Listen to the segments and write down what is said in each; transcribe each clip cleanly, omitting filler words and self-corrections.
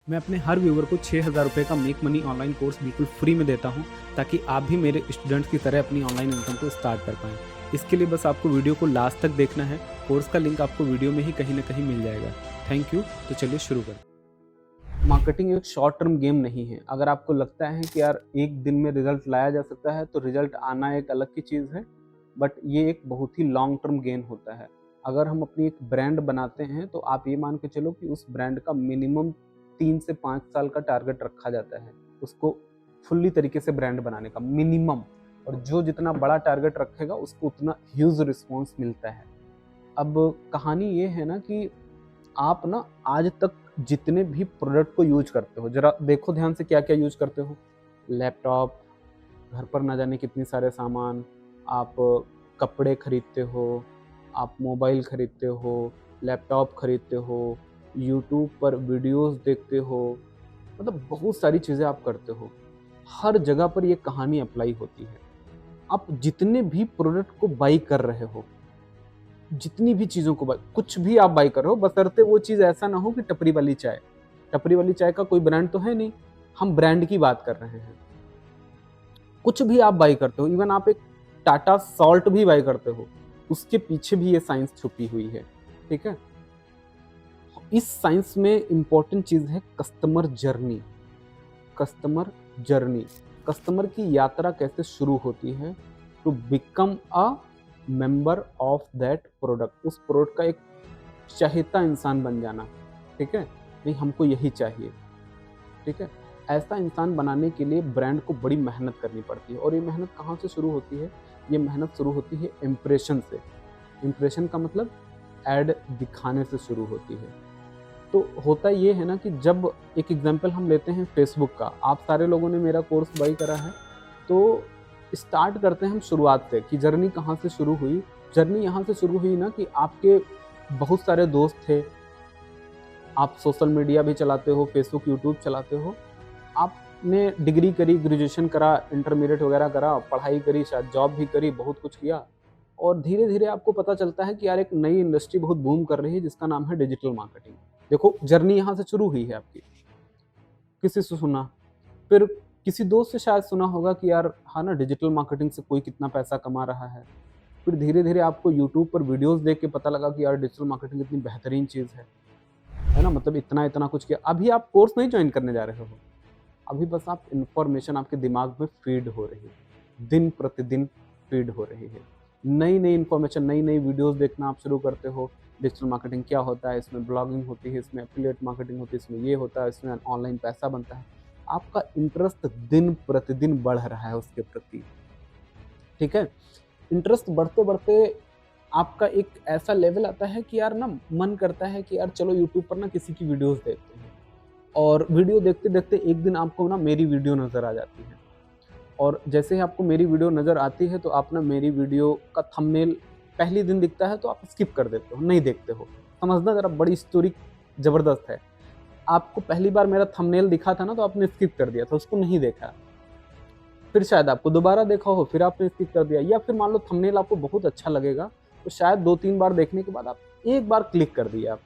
मैं अपने हर व्यूअर को 6,000 रुपये का मेक मनी ऑनलाइन कोर्स बिल्कुल फ्री में देता हूँ, ताकि आप भी मेरे स्टूडेंट्स की तरह अपनी ऑनलाइन इनकम को स्टार्ट कर पाएँ। इसके लिए बस आपको वीडियो को लास्ट तक देखना है। कोर्स का लिंक आपको वीडियो में ही कहीं न कहीं मिल जाएगा। Thank you. तो चलिए शुरू करें। मार्केटिंग एक शॉर्ट टर्म गेम नहीं है। अगर आपको लगता है कि यार एक दिन में रिजल्ट लाया जा सकता है, तो रिजल्ट आना एक अलग की चीज़ है, बट ये एक बहुत ही लॉन्ग टर्म गेम होता है। अगर हम अपनी एक ब्रांड बनाते हैं, तो आप ये मान के चलो कि उस ब्रांड का मिनिमम 3 से 5 साल का टारगेट रखा जाता है, उसको फुल्ली तरीके से ब्रांड बनाने का मिनिमम। और जो जितना बड़ा टारगेट रखेगा, उसको उतना ह्यूज रिस्पॉन्स मिलता है। अब कहानी ये है ना कि आप ना आज तक जितने भी प्रोडक्ट को यूज करते हो, जरा देखो ध्यान से क्या क्या यूज करते हो। लैपटॉप, घर पर ना जाने कितने सारे सामान, आप कपड़े खरीदते हो, आप मोबाइल खरीदते हो, लैपटॉप खरीदते हो, यूट्यूब पर वीडियोस देखते हो, मतलब बहुत सारी चीज़ें आप करते हो। हर जगह पर ये कहानी अप्लाई होती है। आप जितने भी प्रोडक्ट को बाई कर रहे हो, जितनी भी चीज़ों को बाई, कुछ भी आप बाई कर रहे हो, बशर्ते वो चीज़ ऐसा ना हो कि टपरी वाली चाय। टपरी वाली चाय का कोई ब्रांड तो है नहीं, हम ब्रांड की बात कर रहे हैं। कुछ भी आप बाई करते हो, इवन आप एक टाटा सॉल्ट भी बाई करते हो, उसके पीछे भी ये साइंस छुपी हुई है। ठीक है? इस साइंस में इंपॉर्टेंट चीज़ है customer journey. Customer journey, customer की यात्रा कैसे शुरू होती है to become a member of that product. उस प्रोडक्ट का एक चाहता इंसान बन जाना। ठीक है? नहीं, हमको यही चाहिए। ठीक है? ऐसा इंसान बनाने के लिए ब्रांड को बड़ी मेहनत करनी पड़ती है। और ये मेहनत कहाँ से शुरू होती है? ये मेहनत शुरू होती है इम्प्रेशन से। इम्प्रेशन का मतलब एड दिखाने से शुरू होती है। तो होता ये है ना कि जब एक एग्जांपल हम लेते हैं फेसबुक का, आप सारे लोगों ने मेरा कोर्स बाई करा है, तो स्टार्ट करते हैं हम शुरुआत से कि जर्नी कहाँ से शुरू हुई। जर्नी यहाँ से शुरू हुई ना कि आपके बहुत सारे दोस्त थे, आप सोशल मीडिया भी चलाते हो, फेसबुक, यूट्यूब चलाते हो, आपने डिग्री करी, ग्रेजुएशन करा, इंटरमीडिएट वगैरह करा, पढ़ाई करी, शायद जॉब भी करी, बहुत कुछ किया, और धीरे-धीरे आपको पता चलता है कि यार एक नई इंडस्ट्री बहुत बूम कर रही है, जिसका नाम है डिजिटल मार्केटिंग। देखो, जर्नी यहाँ से शुरू हुई है आपकी। किसी से सुना, फिर किसी दोस्त से शायद सुना होगा कि यार हाँ ना, डिजिटल मार्केटिंग से कोई कितना पैसा कमा रहा है। फिर धीरे-धीरे आपको यूट्यूब पर वीडियोज़ देख के पता लगा कि यार डिजिटल मार्केटिंग इतनी बेहतरीन चीज़ है ना? मतलब इतना-इतना कुछ किया। अभी आप कोर्स नहीं जॉइन करने जा रहे हो। अभी बस आप इन्फॉर्मेशन आपके दिमाग में फीड हो रही है, दिन प्रतिदिन फीड हो रही है। नई-नई इन्फॉर्मेशन, नई-नई वीडियोज़ देखना आप शुरू करते हो। डिजिटल मार्केटिंग क्या होता है, इसमें ब्लॉगिंग होती है, इसमें एफिलिएट मार्केटिंग होती है, इसमें ये होता है, इसमें ऑनलाइन पैसा बनता है। आपका इंटरेस्ट दिन प्रतिदिन बढ़ रहा है उसके प्रति। ठीक है? इंटरेस्ट बढ़ते-बढ़ते आपका एक ऐसा लेवल आता है कि यार ना मन करता है कि यार चलो यूट्यूब पर ना किसी की वीडियोज़ देखते हैं। और वीडियो देखते-देखते एक दिन आपको ना मेरी वीडियो नज़र आ जाती है। और जैसे ही आपको मेरी वीडियो नज़र आती है, तो आप ना मेरी वीडियो का थंबनेल पहली दिन दिखता है तो आप स्किप कर देते हो, नहीं देखते हो। समझना ज़रा, बड़ी स्टोरी ज़बरदस्त है। आपको पहली बार मेरा थंबनेल दिखा था ना, तो आपने स्किप कर दिया था, उसको नहीं देखा। फिर शायद आपको दोबारा देखा हो, फिर आपने स्किप कर दिया, या फिर मान लो थंबनेल आपको बहुत अच्छा लगेगा, तो शायद 2-3 बार देखने के बाद आप एक बार क्लिक कर दिए, आप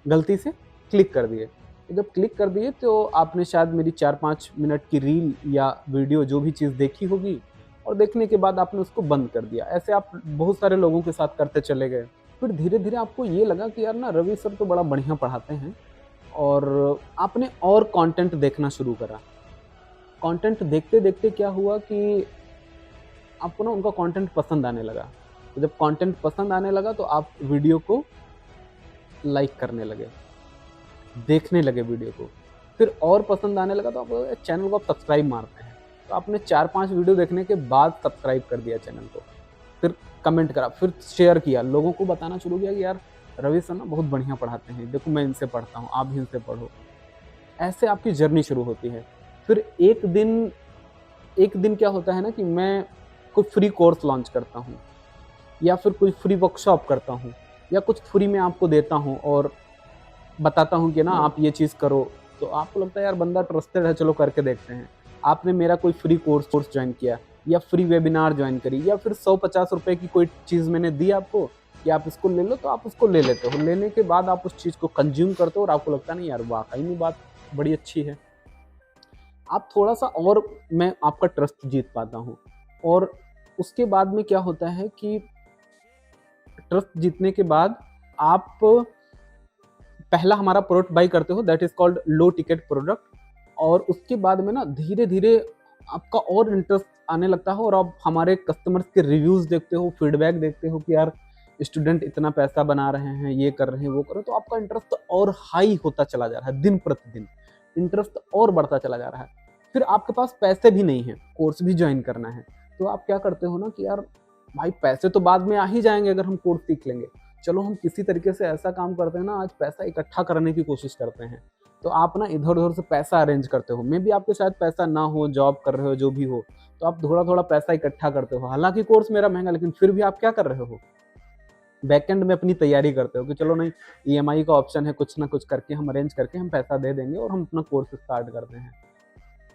गलती से क्लिक कर दिए। तो जब क्लिक कर दिए, तो आपने शायद मेरी 4-5 मिनट की रील या वीडियो जो भी चीज़ देखी होगी, और देखने के बाद आपने उसको बंद कर दिया। ऐसे आप बहुत सारे लोगों के साथ करते चले गए। फिर धीरे-धीरे आपको ये लगा कि यार ना रवि सर तो बड़ा बढ़िया पढ़ाते हैं, और आपने और कंटेंट देखना शुरू करा। कंटेंट देखते-देखते क्या हुआ कि आपको ना उनका कंटेंट पसंद आने लगा। तो जब कंटेंट पसंद आने लगा, तो आप वीडियो को लाइक करने लगे, देखने लगे वीडियो को। फिर और पसंद आने लगा, तो आप चैनल को आप सब्सक्राइब मारते हैं। तो आपने 4-5 वीडियो देखने के बाद सब्सक्राइब कर दिया चैनल को। फिर कमेंट करा, फिर शेयर किया, लोगों को बताना शुरू किया कि यार रवि सर ना बहुत बढ़िया पढ़ाते हैं, देखो मैं इनसे पढ़ता हूँ, आप भी इनसे पढ़ो। ऐसे आपकी जर्नी शुरू होती है। फिर एक दिन क्या होता है ना कि मैं कोई फ्री कोर्स लॉन्च करता हूँ, या फिर कोई फ्री वर्कशॉप करता हूँ, या कुछ फ्री में आपको देता हूँ और बताता हूँ कि ना आप ये चीज़ करो। तो आपको लगता है यार बंदा ट्रस्टेड है, चलो करके देखते हैं। आपने मेरा कोई फ्री कोर्स ज्वाइन किया, या फ्री वेबिनार ज्वाइन करी, या फिर 150 रुपए की कोई चीज़ मैंने दी आपको कि आप इसको ले लो, तो आप उसको ले लेते हो। लेने के बाद आप उस चीज़ को कंज्यूम करते हो, और आपको लगता है नहीं यार वाक़ई में बात बड़ी अच्छी है। आप थोड़ा सा और मैं आपका ट्रस्ट जीत पाता हूँ, और उसके बाद में क्या होता है कि ट्रस्ट जीतने के बाद आप पहला हमारा प्रोडक्ट बाई करते हो, that is called low ticket product, और उसके बाद में ना धीरे धीरे आपका और इंटरेस्ट आने लगता है, और आप हमारे कस्टमर्स के रिव्यूज देखते हो, फीडबैक देखते हो कि यार स्टूडेंट इतना पैसा बना रहे हैं, ये कर रहे हैं, वो कर रहे हैं, तो आपका इंटरेस्ट और हाई होता चला जा रहा है, दिन प्रतिदिन इंटरेस्ट और बढ़ता चला जा रहा है। फिर आपके पास पैसे भी नहीं है, कोर्स भी ज्वाइन करना है, तो आप क्या करते हो ना कि यार भाई पैसे तो बाद में आ ही जाएंगे अगर हम कोर्स सीख लेंगे, चलो हम किसी तरीके से ऐसा काम करते हैं ना, आज पैसा इकट्ठा करने की कोशिश करते हैं। तो आप ना इधर उधर से पैसा अरेंज करते हो, मे भी आपके शायद पैसा ना हो, जॉब कर रहे हो, जो भी हो, तो आप थोड़ा थोड़ा पैसा इकट्ठा करते हो। हालांकि कोर्स मेरा महंगा, लेकिन फिर भी आप क्या कर रहे हो, बैकएंड में अपनी तैयारी करते हो कि चलो नहीं, ईएमआई का ऑप्शन है, कुछ ना कुछ करके हम अरेंज करके हम पैसा दे देंगे और हम अपना कोर्स स्टार्ट करते हैं।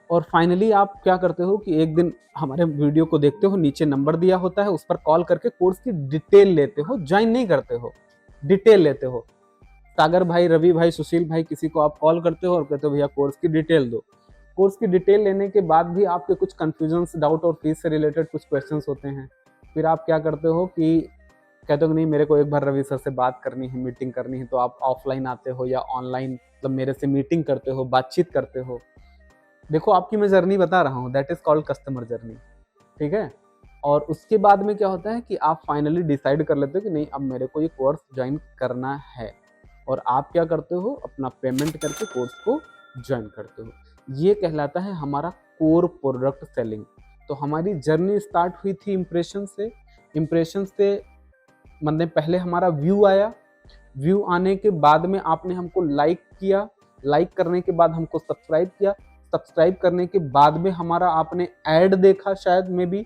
और फाइनली आप क्या करते हो कि एक दिन हमारे वीडियो को देखते हो, नीचे नंबर दिया होता है, उस पर कॉल करके कोर्स की डिटेल लेते हो, ज्वाइन नहीं करते हो, डिटेल लेते हो। सागर भाई, रवि भाई, सुशील भाई, किसी को आप कॉल करते हो और कहते हो भैया कोर्स की डिटेल दो। कोर्स की डिटेल लेने के बाद भी आपके कुछ कंफ्यूजन्स, डाउट और फीस से रिलेटेड कुछ क्वेश्चंस होते हैं। फिर आप क्या करते हो कि कहते हो कि नहीं, मेरे को एक बार रवि सर से बात करनी है, मीटिंग करनी है, तो आप ऑफलाइन आते हो या ऑनलाइन, मतलब मेरे से मीटिंग करते हो, बातचीत करते हो। देखो आपकी मैं जर्नी बता रहा हूँ, that is called customer journey, ठीक है। और उसके बाद में क्या होता है कि आप फाइनली डिसाइड कर लेते हो कि नहीं, अब मेरे को ये कोर्स ज्वाइन करना है, और आप क्या करते हो, अपना पेमेंट करके कोर्स को ज्वाइन करते हो। ये कहलाता है हमारा कोर प्रोडक्ट सेलिंग। तो हमारी जर्नी स्टार्ट हुई थी इम्प्रेशन से। इम्प्रेशन से मतलब पहले हमारा व्यू आया, व्यू आने के बाद में आपने हमको लाइक किया, लाइक करने के बाद हमको सब्सक्राइब किया, सब्सक्राइब करने के बाद में हमारा आपने ऐड देखा शायद में भी,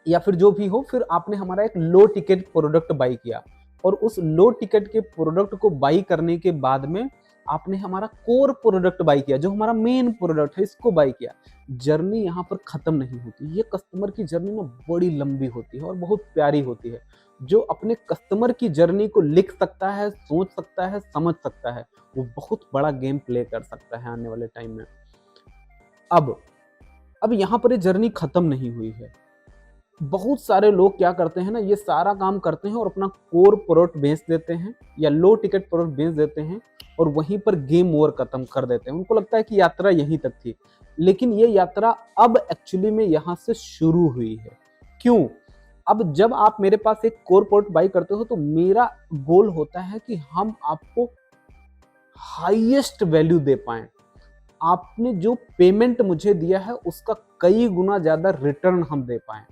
या फिर जो भी हो, फिर आपने हमारा एक लो टिकट प्रोडक्ट बाई किया, और उस लो टिकट के प्रोडक्ट को बाई करने के बाद में आपने हमारा कोर प्रोडक्ट बाई किया, जो हमारा मेन प्रोडक्ट है, इसको बाई किया। जर्नी यहाँ पर खत्म नहीं होती, ये कस्टमर की जर्नी ना बड़ी लंबी होती है और बहुत प्यारी होती है। जो अपने कस्टमर की जर्नी को लिख सकता है, सोच सकता है, समझ सकता है, वो बहुत बड़ा गेम प्ले कर सकता है आने वाले टाइम में। अब यहाँ पर ये जर्नी खत्म नहीं हुई है। बहुत सारे लोग क्या करते हैं ना, ये सारा काम करते हैं और अपना कोर प्रोडक्ट बेच देते हैं या लो टिकट प्रोडक्ट बेच देते हैं, और वहीं पर गेम ओवर खत्म कर देते हैं। उनको लगता है कि यात्रा यहीं तक थी, लेकिन ये यात्रा अब एक्चुअली में यहाँ से शुरू हुई है। क्यों? अब जब आप मेरे पास एक कोर प्रोडक्ट बाई करते हो, तो मेरा गोल होता है कि हम आपको हाईएस्ट वैल्यू दे पाएं। आपने जो पेमेंट मुझे दिया है उसका कई गुना ज्यादा रिटर्न हम दे पाएं।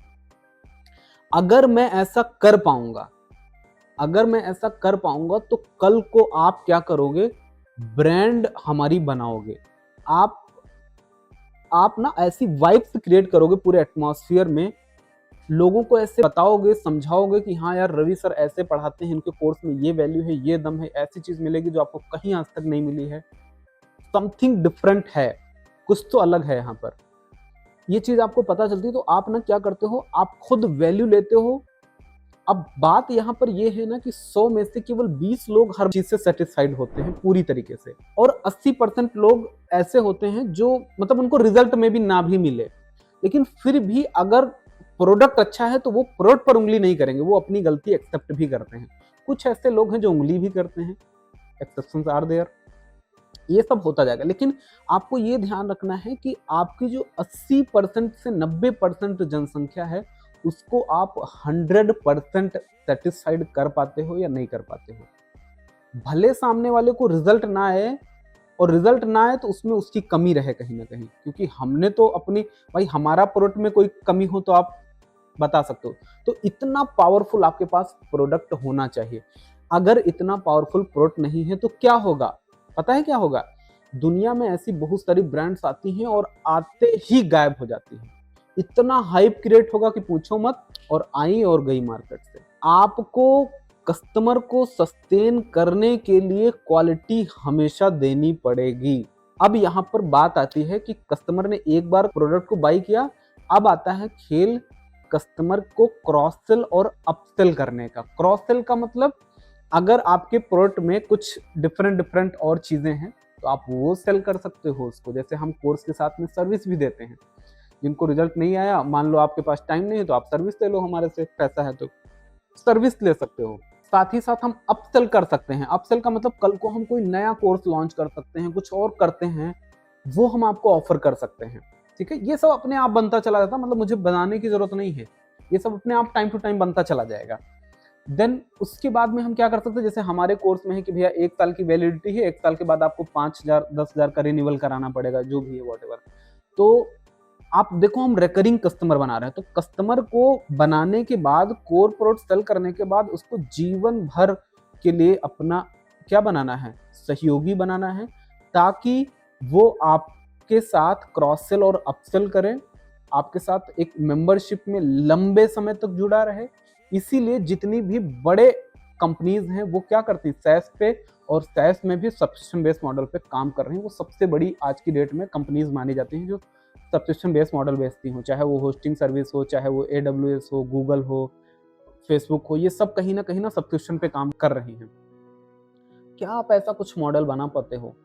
अगर मैं ऐसा कर पाऊंगा, तो कल को आप क्या करोगे, ब्रांड हमारी बनाओगे। आप ना ऐसी वाइब्स क्रिएट करोगे पूरे एटमॉस्फेयर में, लोगों को ऐसे बताओगे, समझाओगे कि हाँ यार रवि सर ऐसे पढ़ाते हैं, इनके कोर्स में ये वैल्यू है, ये दम है, ऐसी चीज मिलेगी जो आपको कहीं आज तक नहीं मिली है। समथिंग डिफरेंट है, कुछ तो अलग है यहाँ पर। ये चीज आपको पता चलती है, तो आप ना क्या करते हो, आप खुद वैल्यू लेते हो। अब बात यहाँ पर ये है ना कि 100 में से केवल 20 लोग हर चीज से सेटिस्फाइड होते हैं पूरी तरीके से, और 80% लोग ऐसे होते हैं जो मतलब उनको रिजल्ट में भी ना भी मिले, लेकिन फिर भी अगर प्रोडक्ट अच्छा है तो वो प्रोडक्ट पर उंगली नहीं करेंगे, वो अपनी गलती एक्सेप्ट भी करते हैं। कुछ ऐसे लोग हैं जो उंगली भी करते हैं, एक्सेप्शंस आर देयर। ये सब होता जाएगा, लेकिन आपको ये ध्यान रखना है कि आपकी जो 80% से 90% जनसंख्या है, उसको आप 100% सेटिस्फाइड कर पाते हो या नहीं कर पाते हो। भले सामने वाले को रिजल्ट ना आए, और रिजल्ट ना आए तो उसमें उसकी कमी रहे कहीं ना कहीं, क्योंकि हमने तो अपनी, भाई हमारा प्रोडक्ट में कोई कमी हो तो आप बता सकते हो। तो इतना पावरफुल आपके पास प्रोडक्ट होना चाहिए। अगर इतना पावरफुल प्रोडक्ट नहीं है तो क्या होगा, पता है क्या होगा? दुनिया में ऐसी बहुत सारी ब्रांड्स आती हैं और आते ही गायब हो जाती हैं। इतना हाइप क्रिएट होगा कि पूछो मत, और आई और गई मार्केट से। आपको कस्टमर को सस्टेन करने के लिए क्वालिटी हमेशा देनी पड़ेगी। अब यहाँ पर बात आती है कि कस्टमर ने एक बार प्रोडक्ट को बाई किया, अब आता है खेल कस्टमर को क्रॉस सेल और अपसेल करने का। क्रॉस सेल का मतलब, अगर आपके प्रोडक्ट में कुछ डिफरेंट और चीजें हैं, तो आप वो सेल कर सकते हो उसको। जैसे हम कोर्स के साथ में सर्विस भी देते हैं, जिनको रिजल्ट नहीं आया, मान लो आपके पास टाइम नहीं है तो आप सर्विस ले लो हमारे से, पैसा है तो सर्विस ले सकते हो। साथ ही साथ हम अपसेल कर सकते हैं। अपसेल का मतलब कल को हम कोई नया कोर्स लॉन्च कर सकते हैं, कुछ और करते हैं, वो हम आपको ऑफर कर सकते हैं। ठीक है, ये सब अपने आप बनता चला जाता है, मतलब मुझे बनाने की जरूरत नहीं है, ये सब अपने आप टाइम टू टाइम बनता चला जाएगा। देन उसके बाद में हम क्या कर सकते हैं, जैसे हमारे कोर्स में है कि भैया 1 साल की वैलिडिटी है, 1 साल के बाद आपको 5,000 10,000 का रिन्यूअल कराना पड़ेगा, जो भी है व्हाटएवर। तो आप देखो, हम रिकरिंग कस्टमर बना रहे हैं, तो कस्टमर को बनाने के बाद, कोर प्रोडक्ट सेल करने के बाद उसको जीवन भर के लिए अपना क्या बनाना है, सहयोगी बनाना है, ताकि वो आपके साथ क्रॉस सेल और अपसेल करें, आपके साथ एक मेंबरशिप में लंबे समय तक जुड़ा रहे। इसीलिए जितनी भी बड़े कंपनीज हैं वो क्या करती हैं, सैस पे, और सैस में भी सब्सक्रिप्शन बेस्ड मॉडल पे काम कर रही हैं। वो सबसे बड़ी आज की डेट में कंपनीज मानी जाती हैं जो सब्सक्रिप्शन बेस्ड मॉडल बेचती हो, चाहे वो होस्टिंग सर्विस हो, चाहे वो AWS हो, गूगल हो, फेसबुक हो, ये सब कहीं ना सब्सक्रिप्शन पे काम कर रही हैं। क्या आप ऐसा कुछ मॉडल बना पाते हो?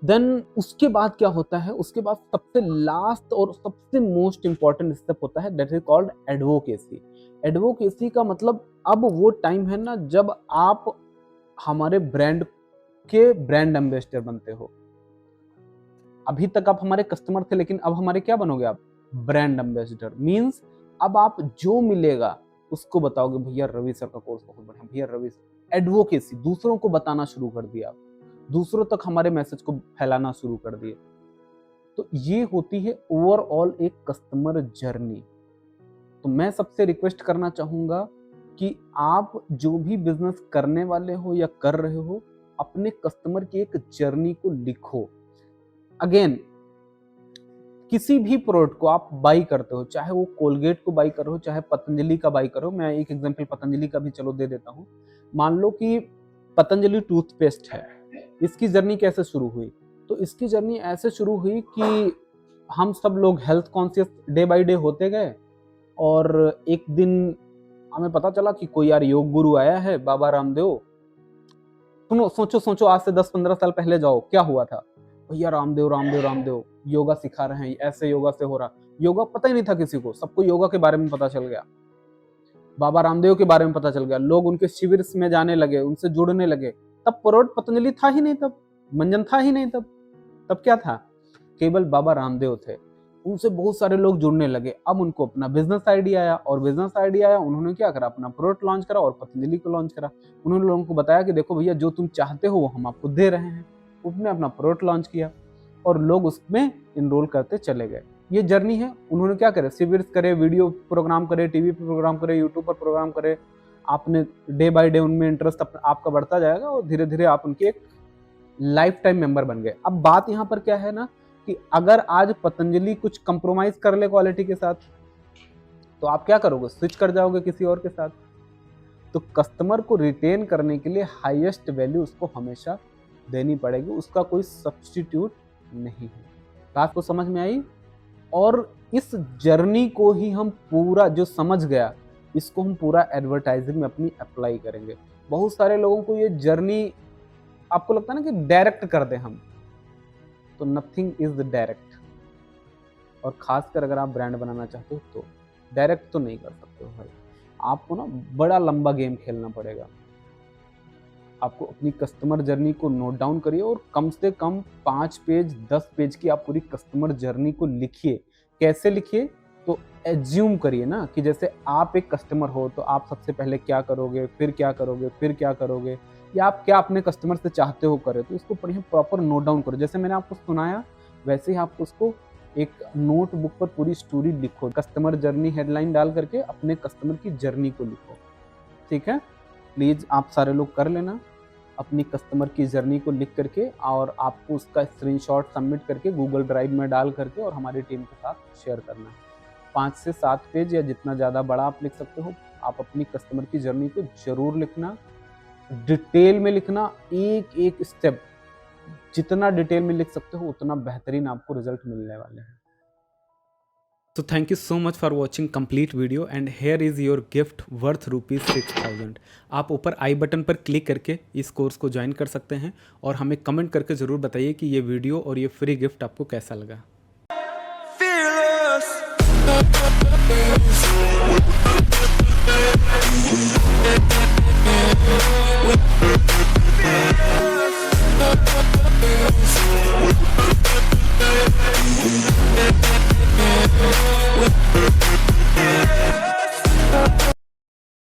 देन उसके बाद क्या होता है, उसके बाद सबसे लास्ट और सबसे मोस्ट इंपॉर्टेंट स्टेप होता है, that is called advocacy. Advocacy का मतलब अब वो टाइम है ना जब आप हमारे ब्रांड के ब्रांड एम्बेसडर बनते हो। अभी तक आप हमारे कस्टमर थे, लेकिन अब हमारे क्या बनोगे आप, ब्रांड एम्बेसडर। मींस अब आप जो मिलेगा उसको बताओगे, भैया रवि सर का कोर्स बहुत बढ़िया, भैया रवि सर। एडवोकेसी, दूसरों को बताना शुरू कर दिया, दूसरों तक हमारे मैसेज को फैलाना शुरू कर दिए। तो ये होती है ओवरऑल एक कस्टमर जर्नी। तो मैं सबसे रिक्वेस्ट करना चाहूंगा कि आप जो भी बिजनेस करने वाले हो या कर रहे हो, अपने कस्टमर की एक जर्नी को लिखो। अगेन, किसी भी प्रोडक्ट को आप बाई करते हो, चाहे वो कोलगेट को बाई करो, चाहे पतंजलि का बाई करो। मैं एक एग्जांपल पतंजलि का भी चलो दे देता हूँ। मान लो कि पतंजलि टूथपेस्ट है, इसकी जर्नी कैसे शुरू हुई? तो इसकी जर्नी ऐसे शुरू हुई कि हम सब लोग health conscious day by day होते गए, और एक दिन हमें पता चला कि कोई यार योग गुरु आया है, बाबा रामदेव। सुनो, सोचो सोचो, आज से 10-15 साल पहले जाओ, क्या हुआ था? भैया रामदेव रामदेव रामदेव योगा सिखा रहे हैं, ऐसे योगा से हो रहा। योगा पता ही नहीं था किसी को, सबको योगा के बारे में पता चल गया, बाबा रामदेव के बारे में पता चल गया, लोग उनके शिविर में जाने लगे, उनसे जुड़ने लगे। तब प्रोडक्ट पतंजलि था ही नहीं, तब मंजन था ही नहीं, तब क्या था, केवल बाबा रामदेव थे। उनसे बहुत सारे लोग जुड़ने लगे। अब उनको अपना बिजनेस आइडिया आया, और बिजनेस आइडिया आया, उन्होंने क्या करा, अपना प्रोडक्ट लॉन्च करा और पतंजलि को लॉन्च करा। उन्होंने लोगों को बताया कि देखो भैया, जो तुम चाहते हो वो हम आपको दे रहे हैं। उसने अपना प्रोडक्ट लॉन्च किया और लोग उसमें इनरोल करते चले गए। ये जर्नी है। उन्होंने क्या करे, शिविर करे, वीडियो प्रोग्राम करे, टीवी पर प्रोग्राम करे, यूट्यूब पर प्रोग्राम करे। आपने डे बाय डे उनमें इंटरेस्ट आपका बढ़ता जाएगा, और धीरे धीरे आप उनके एक लाइफ टाइम मेंबर बन गए। अब बात यहाँ पर क्या है ना, कि अगर आज पतंजलि कुछ कंप्रोमाइज कर ले क्वालिटी के साथ, तो आप क्या करोगे, स्विच कर जाओगे किसी और के साथ। तो कस्टमर को रिटेन करने के लिए हाईएस्ट वैल्यू उसको हमेशा देनी पड़ेगी, उसका कोई सब्स्टिट्यूट नहीं है। बात को समझ में आई? और इस जर्नी को ही हम पूरा, जो समझ गया, इसको हम पूरा एडवर्टाइजिंग में अपनी अप्लाई करेंगे। बहुत सारे लोगों को ये जर्नी, आपको लगता है ना कि डायरेक्ट कर दें हम, तो नथिंग इज डायरेक्ट। और खासकर अगर आप ब्रांड बनाना चाहते हो तो डायरेक्ट तो नहीं कर सकते हो भाई, आपको ना बड़ा लंबा गेम खेलना पड़ेगा। आपको अपनी कस्टमर जर्नी को नोट डाउन करिए, और कम से कम 5 पेज 10 पेज की आप पूरी कस्टमर जर्नी को लिखिए। कैसे लिखिए? तो एज्यूम करिए ना कि जैसे आप एक कस्टमर हो, तो आप सबसे पहले क्या करोगे, फिर क्या करोगे, फिर क्या करोगे, या आप क्या अपने कस्टमर से चाहते हो करे, तो इसको बढ़िया प्रॉपर नोट डाउन करो। जैसे मैंने आपको सुनाया, वैसे ही आप उसको एक नोटबुक पर पूरी स्टोरी लिखो। कस्टमर जर्नी हेडलाइन डाल करके अपने कस्टमर की जर्नी को लिखो। ठीक है, प्लीज आप सारे लोग कर लेना अपनी कस्टमर की जर्नी को लिख करके, और आपको उसका स्क्रीनशॉट सबमिट करके गूगल ड्राइव में डाल करके और हमारी टीम के साथ शेयर करना है। 5 से 7 पेज या जितना ज़्यादा बड़ा आप लिख सकते हो। आप अपनी कस्टमर की जर्नी को जरूर लिखना, डिटेल में लिखना, एक एक स्टेप। जितना डिटेल में लिख सकते हो उतना बेहतरीन आपको रिजल्ट मिलने वाले हैं। So thank you so much for watching complete video and here is your gift worth ₹6000। आप ऊपर आई बटन पर क्लिक करके इस कोर्स को ज्वाइन कर सकते हैं और हमें कमेंट करके ज़रूर बताइए कि ये वीडियो और ये फ्री गिफ्ट आपको कैसा लगा। Fearless।